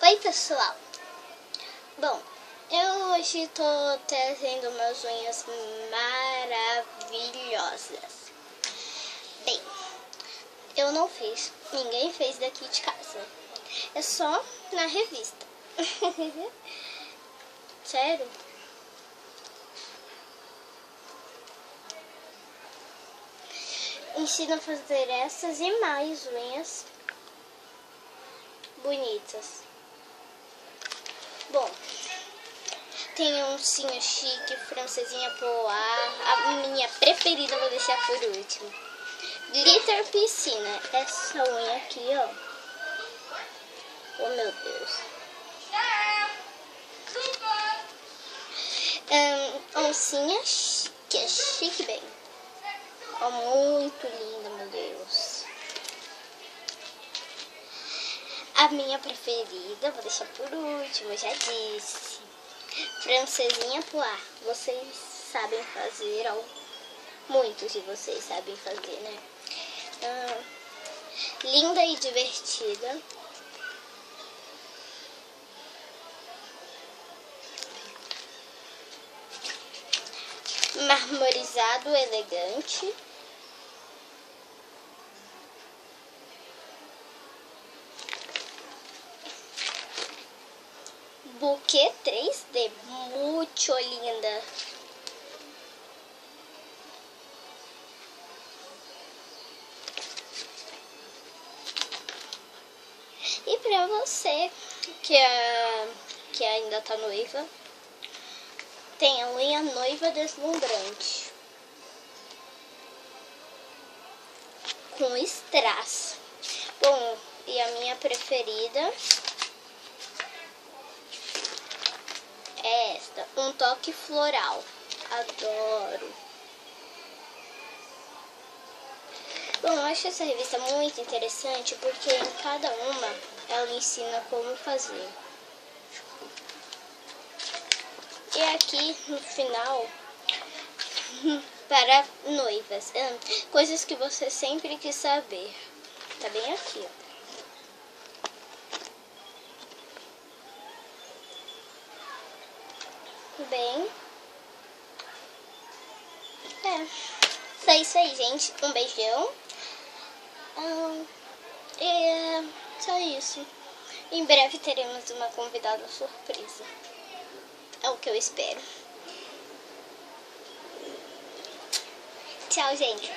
Oi pessoal, bom, eu hoje tô trazendo umas unhas maravilhosas. Bem, eu não fiz, ninguém fez daqui de casa, é só na revista. Sério? Ensino a fazer essas e mais unhas bonitas. Bom, tem um ursinho chique, francesinha polar, a minha preferida eu vou deixar por último. Glitter piscina, essa unha aqui, ó. Oh meu Deus. Oncinha que é chique bem. Ó, muito linda, meu Deus. A minha preferida, vou deixar por último, eu já disse. Francesinha polar. Vocês sabem fazer, ó. Muitos de vocês sabem fazer, né? Linda e divertida. Marmorizado elegante. Buquê 3D, muito linda. E pra você que ainda tá noiva, tem a unha noiva deslumbrante com strass. Bom, e a minha preferida é esta, um toque floral. Adoro. Bom, eu acho essa revista muito interessante porque em cada uma ela ensina como fazer. E aqui no final, para noivas, coisas que você sempre quis saber. Tá bem aqui, ó. Bem, só isso aí, gente. Um beijão. E só isso. Em breve teremos uma convidada surpresa. É o que eu espero. Tchau, gente.